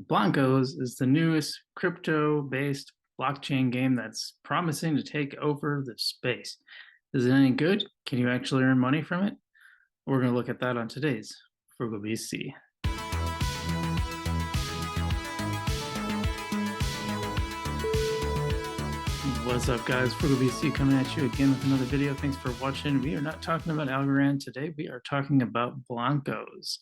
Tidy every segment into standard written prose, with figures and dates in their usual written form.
Blankos is the newest crypto-based blockchain game that's promising to take over the space. Is it any good? Can you actually earn money from it? We're going to look at that on today's Frugal BC. What's up, guys? Frugal BC coming at you again with another video. Thanks for watching. We are not talking about Algorand today. We are talking about Blankos.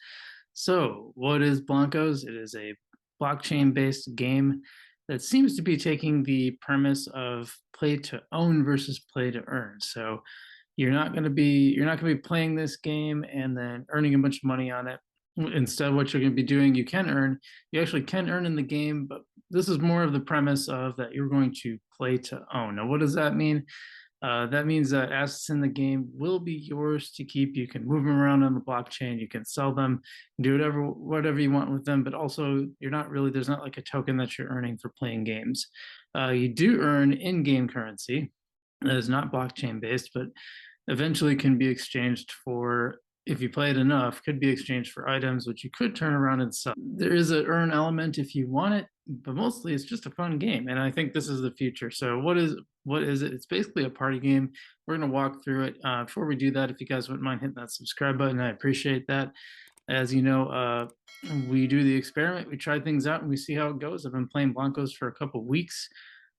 So what is Blankos? It is a blockchain-based game that seems to be taking the premise of play to own versus play to earn. So you're not going to be playing this game and then earning a bunch of money on it. Instead, what you're going to be doing, you actually can earn in the game, but this is more of the premise of that you're going to play to own. Now, what does that mean? That means that assets in the game will be yours to keep. You can move them around on the blockchain. You can sell them, do whatever you want with them. But also, there's not like a token that you're earning for playing games. You do earn in-game currency that is not blockchain based, but eventually can be exchanged for, if you play it enough, could be exchanged for items, which you could turn around and sell. There is an earn element if you want it, but mostly it's just a fun game. And I think this is the future. So what is it? It's basically a party game. We're going to walk through it. Before we do that, if you guys wouldn't mind hitting that subscribe button, I appreciate that. As you know, we do the experiment. We try things out and we see how it goes. I've been playing Blankos for a couple weeks.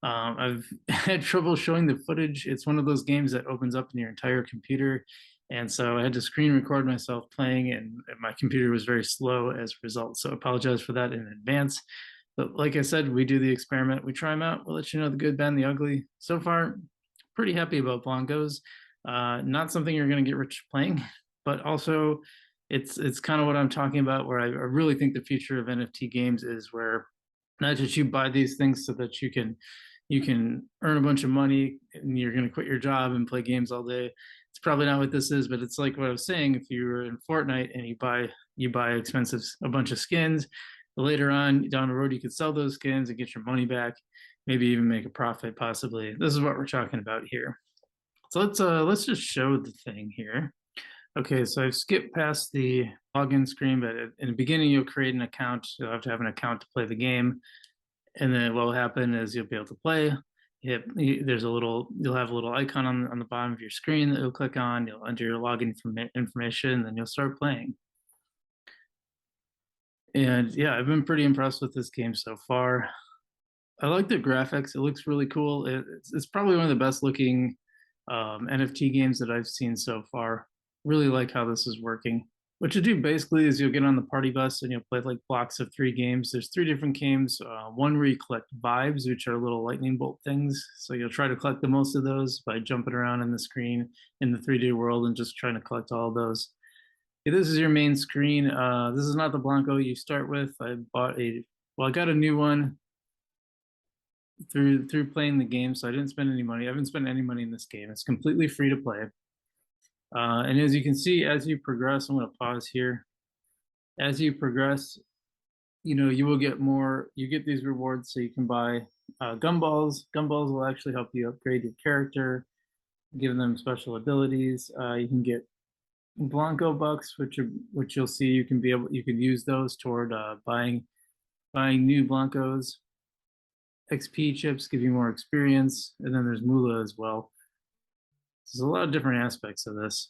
I've had trouble showing the footage. It's one of those games that opens up in your entire computer. And so I had to screen record myself playing, and my computer was very slow as a result. So I apologize for that in advance. But like I said, we do the experiment. We try them out. We'll let you know the good, bad, and the ugly. So far, pretty happy about Blankos. Not something you're going to get rich playing, but also it's kind of what I'm talking about, where I really think the future of NFT games is where not just you buy these things so that you can earn a bunch of money and you're going to quit your job and play games all day. It's probably not what this is, but it's like what I was saying. If you were in Fortnite and you buy a bunch of skins, later on down the road you could sell those skins and get your money back, maybe even make a profit possibly. This is what we're talking about here. So let's just show the thing here. Okay, so I've skipped past the login screen, but in the beginning you'll create an account. You'll have to have an account to play the game. And then what will happen is you'll be able to play. You'll have a little icon on the bottom of your screen that you'll click on. You'll enter your login information, and then you'll start playing. And yeah, I've been pretty impressed with this game so far. I like the graphics. It looks really cool. It's probably one of the best looking NFT games that I've seen so far. Really like how this is working. What you do basically is you'll get on the party bus and you'll play like blocks of 3 games. There's 3 different games. One where you collect vibes, which are little lightning bolt things. So you'll try to collect the most of those by jumping around in the screen in the 3D world and just trying to collect all of those. Okay, this is your main screen. This is not the Blanco you start with. I got a new one through playing the game, so I didn't spend any money. I haven't spent any money in this game. It's completely free to play. And as you can see, as you progress, I'm going to pause here. As you progress, you will get more. You get these rewards, so you can buy gumballs. Gumballs will actually help you upgrade your character, give them special abilities. You can get Blanco bucks, which you'll see you can use those toward buying new Blancos. XP chips give you more experience, and then there's Moolah as well. There's a lot of different aspects of this,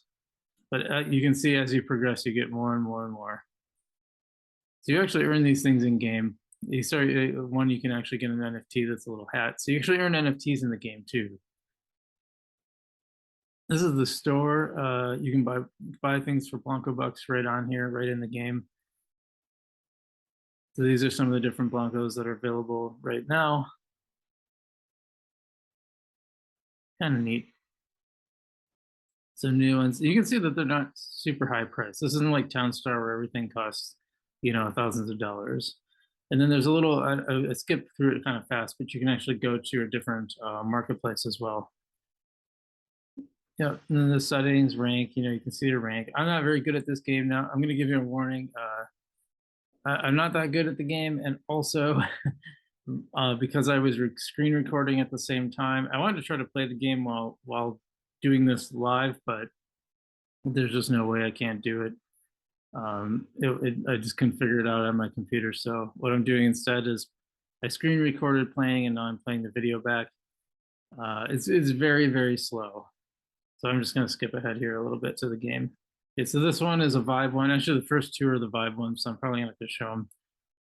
but you can see as you progress, you get more and more and more. So you actually earn these things in game. You can actually get an NFT that's a little hat. So you actually earn NFTs in the game too. This is the store. You can buy things for Blanco bucks right on here, right in the game. So these are some of the different Blancos that are available right now. Kind of neat. Some new ones. You can see that they're not super high price. This isn't like Town Star where everything costs, thousands of dollars. And then there's a little, I skipped through it kind of fast, but you can actually go to a different marketplace as well. Yeah, and then the settings, rank, you can see your rank. I'm not very good at this game now. I'm going to give you a warning. I'm not that good at the game, and also because I was screen recording at the same time, I wanted to try to play the game while doing this live, but there's just no way I can't do it. I just couldn't figure it out on my computer. So what I'm doing instead is I screen recorded playing, and now I'm playing the video back. It's very, very slow. So I'm just going to skip ahead here a little bit to the game. Okay, so this one is a vibe one. Actually, the first two are the vibe ones, so I'm probably going to have to show them.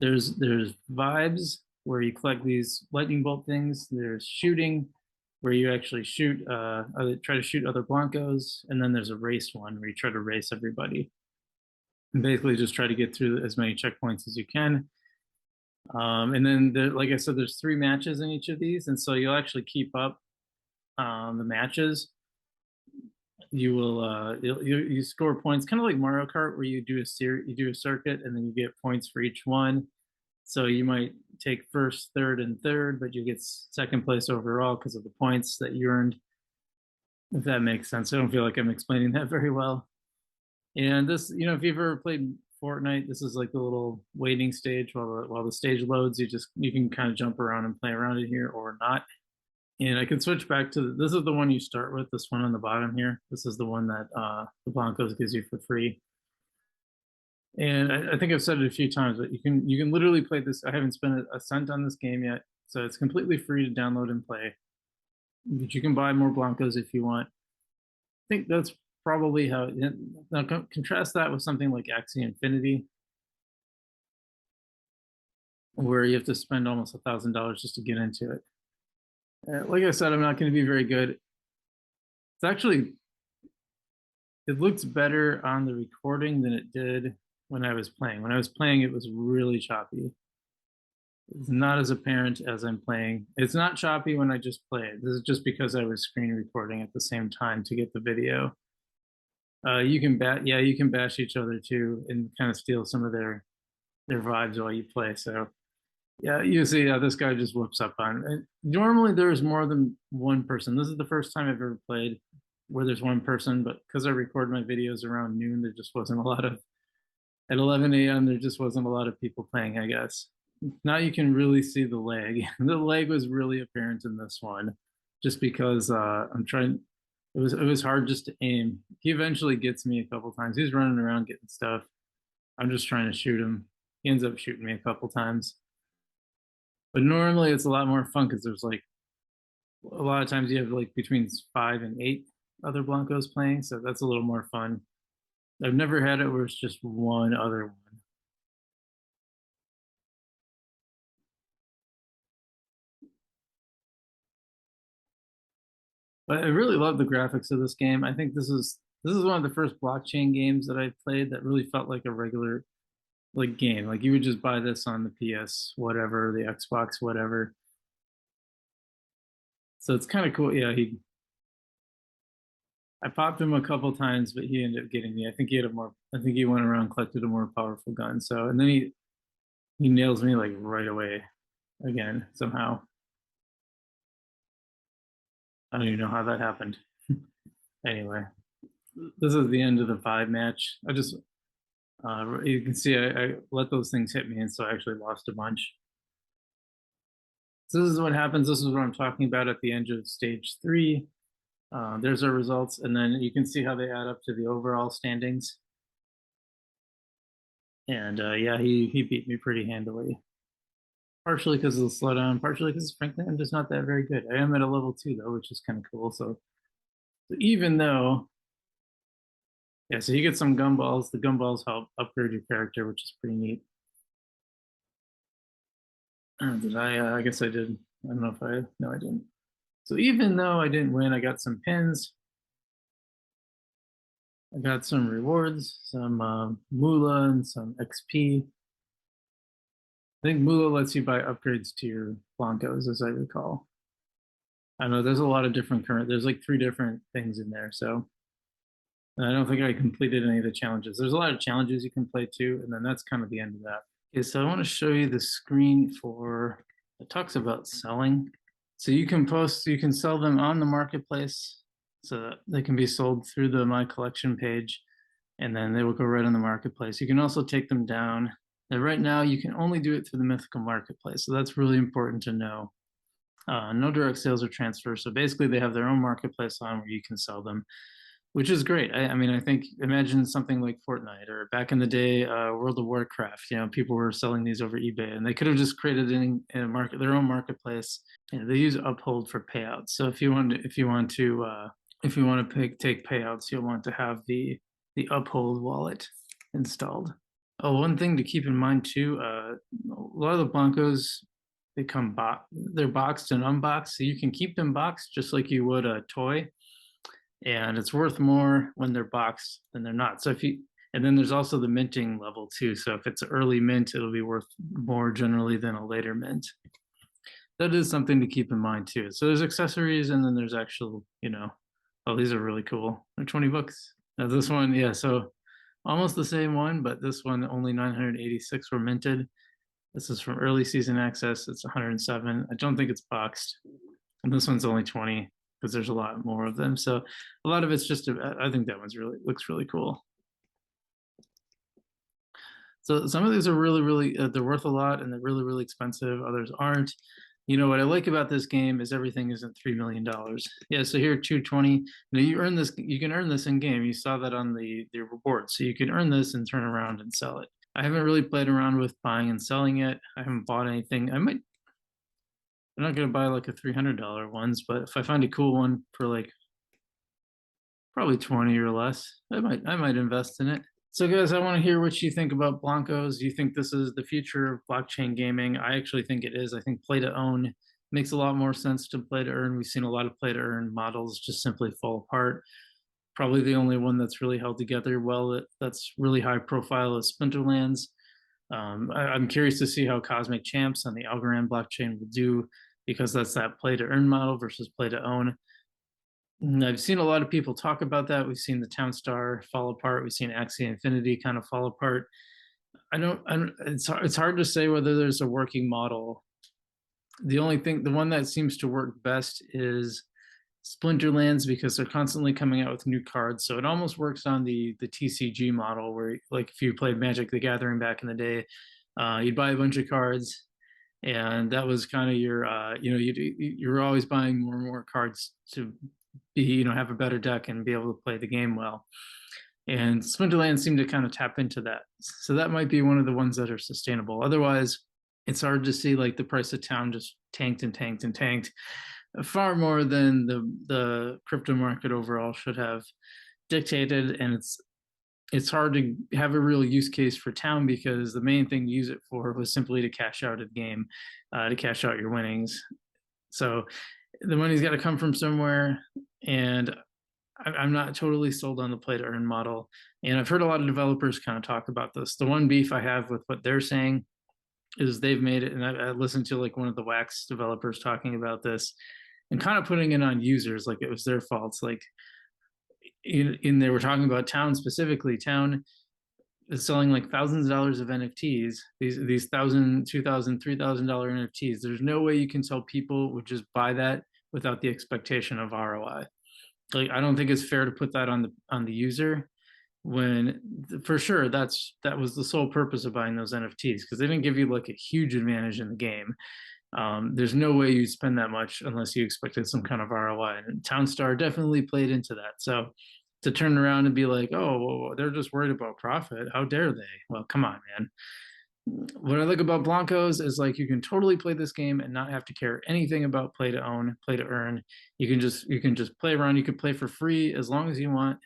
There's vibes where you collect these lightning bolt things. There's shooting where you actually try to shoot other Blankos, and then there's a race one where you try to race everybody and basically just try to get through as many checkpoints as you can. And then, like I said, there's 3 matches in each of these, and so you'll actually keep up the matches. You will you score points, kind of like Mario Kart, where you do a circuit, and then you get points for each one. So you might take first, third, and third, but you get second place overall because of the points that you earned. If that makes sense, I don't feel like I'm explaining that very well. And this, if you've ever played Fortnite, this is like the little waiting stage while the stage loads. You can kind of jump around and play around in here or not. And I can switch back to this is the one you start with. This one on the bottom here. This is the one that the Blankos gives you for free. And I think I've said it a few times, but you can literally play this. I haven't spent a cent on this game yet, so it's completely free to download and play. But you can buy more Blankos if you want. I think that's probably how. Now contrast that with something like Axie Infinity, where you have to spend almost $1,000 just to get into it. Like I said, I'm not going to be very good. It's actually, it looks better on the recording than it did when I was playing. When I was playing, it was really choppy. It's not as apparent as I'm playing. It's not choppy when I just play it. This is just because I was screen recording at the same time to get the video. You can bash each other too and kind of steal some of their vibes while you play. So yeah, you see, this guy just whoops up on. And normally there's more than one person. This is the first time I've ever played where there's one person, but because I record my videos around noon, there just wasn't a lot of, at 11 a.m., there just wasn't a lot of people playing, I guess. Now you can really see the lag. The lag was really apparent in this one, just because it was hard just to aim. He eventually gets me a couple times. He's running around getting stuff. I'm just trying to shoot him. He ends up shooting me a couple times. But normally it's a lot more fun because there's like a lot of times you have like between 5 and 8 other Blankos playing, so that's a little more fun. I've never had it where it's just one other one. But I really love the graphics of this game. I think this is one of the first blockchain games that I played that really felt like a regular like game. Like you would just buy this on the PS whatever, the Xbox whatever. So it's kind of cool. Yeah, I popped him a couple times, but he ended up getting me. I think he went around collected a more powerful gun. So and then he nails me like right away again somehow. I don't even know how that happened. Anyway, this is the end of the 5 match. You can see I let those things hit me, and so I actually lost a bunch. So this is what happens. This is what I'm talking about at the end of stage 3. There's our results, and then you can see how they add up to the overall standings. And yeah, he beat me pretty handily. Partially because of the slowdown, partially because frankly I'm just not that very good. I am at a level 2 though, which is kind of cool. So even though, yeah, so you get some gumballs. The gumballs help upgrade your character, which is pretty neat. Did I? I guess I did. I don't know if I. No, I didn't. So even though I didn't win, I got some pins. I got some rewards, some moolah and some XP. I think moolah lets you buy upgrades to your Blankos, as I recall. I know there's a lot of different there's like 3 different things in there. So I don't think I completed any of the challenges. There's a lot of challenges you can play too, and then that's kind of the end of that. Okay, so I want to show you the screen it talks about selling. So you can sell them on the marketplace so that they can be sold through the My Collection page, and then they will go right on the marketplace. You can also take them down. And right now, you can only do it through the Mythical Marketplace, so that's really important to know. No direct sales or transfer. So basically, they have their own marketplace on where you can sell them, which is great. I mean, I think imagine something like Fortnite or back in the day, World of Warcraft. You know, people were selling these over eBay, and they could have just created in a market their own marketplace. You know, they use Uphold for payouts. So if you want to take payouts, you'll want to have the Uphold wallet installed. Oh, one thing to keep in mind too, a lot of the Blankos they're boxed and unboxed, so you can keep them boxed just like you would a toy, and it's worth more when they're boxed than they're not. So if you and then there's also the minting level too. So if it's early mint, it'll be worth more generally than a later mint. That is something to keep in mind too. So there's accessories and then there's actual, oh, these are really cool. They're 20 bucks. Now this one, yeah, so almost the same one, but this one only 986 were minted. This is from early season access. It's 107. I don't think it's boxed. And this one's only 20 because there's a lot more of them. So a lot of it's just, I think that one's looks really cool. So some of these are really, they're worth a lot and they're really expensive. Others aren't. You know what I like about this game is everything isn't $3 million. Yeah, so here 220. Now you earn this. You can earn this in game. You saw that on the reward. So you can earn this and turn around and sell it. I haven't really played around with buying and selling it. I haven't bought anything. I'm not gonna buy like a $300 ones, but if I find a cool one for like probably 20 or less, I might invest in it. So guys, I want to hear what you think about Blankos. Do you think this is the future of blockchain gaming? I actually think it is. I think play to own makes a lot more sense to play to earn. We've seen a lot of play to earn models just simply fall apart. Probably the only one that's really held together well that's really high profile is Splinterlands. I'm curious to see how Cosmic Champs on the Algorand blockchain will do because that's that play to earn model versus play to own. And I've seen a lot of people talk about that. We've seen the Townstar fall apart. We've seen Axie Infinity kind of fall apart. It's hard to say whether there's a working model. The one that seems to work best is Splinterlands because they're constantly coming out with new cards. So it almost works on the TCG model where, like, if you played Magic the Gathering back in the day, you'd buy a bunch of cards, and that was kind of your, you're always buying more and more cards to be, have a better deck and be able to play the game well. And Splinterlands seemed to kind of tap into that. So that might be one of the ones that are sustainable. Otherwise, it's hard to see like the price of town just tanked and tanked and tanked far more than the crypto market overall should have dictated. And it's hard to have a real use case for town because the main thing to use it for was simply to cash out a game, to cash out your winnings. So the money's got to come from somewhere, and I'm not totally sold on the play to earn model. And I've heard a lot of developers kind of talk about this. The one beef I have with what they're saying is they've made it, and I listened to like one of the Wax developers talking about this and kind of putting it on users like it was their faults. Like they were talking about Town specifically. Town is selling like thousands of dollars of NFTs, these $1,000, $2,000, $3,000 NFTs. There's no way you can tell people would just buy that without the expectation of ROI. Like, I don't think it's fair to put that on the user when for sure that was the sole purpose of buying those NFTs, because they didn't give you like a huge advantage in the game. There's no way you'd spend that much unless you expected some kind of ROI, and Townstar definitely played into that. So to turn around and be like, oh, well, they're just worried about profit, how dare they? Well, come on, man. What I like about Blankos is like you can totally play this game and not have to care anything about play to own, play to earn. You can just play around. You can play for free as long as you want.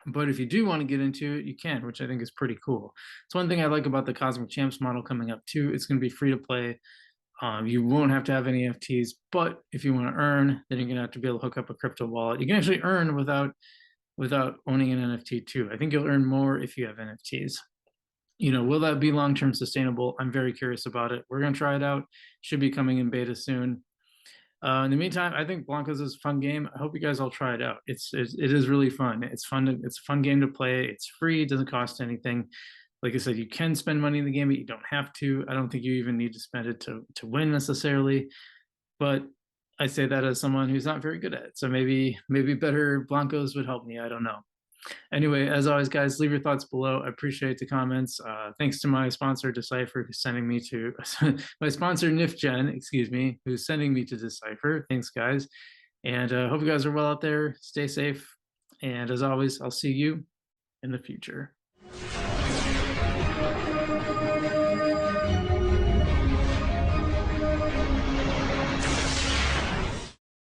But if you do want to get into it, you can, which I think is pretty cool. It's one thing I like about the Cosmic Champs model coming up too. It's going to be free to play. You won't have to have any NFTs, but if you want to earn, then you're going to have to be able to hook up a crypto wallet. You can actually earn without owning an NFT too. I think you'll earn more if you have NFTs. Will that be long-term sustainable? I'm very curious about it. We're going to try it out. Should be coming in beta soon. In the meantime, I think Blankos is a fun game. I hope you guys all try it out. It is really fun. It's a fun game to play. It's free. It doesn't cost anything. Like I said, you can spend money in the game, but you don't have to. I don't think you even need to spend it to win necessarily. But I say that as someone who's not very good at it. So maybe better Blankos would help me. I don't know. Anyway, as always, guys, leave your thoughts below. I appreciate the comments. Thanks to my sponsor, Decipher, who's sending me to my sponsor, NifGen, who's sending me to Decipher. Thanks, guys. And hope you guys are well out there. Stay safe. And as always, I'll see you in the future.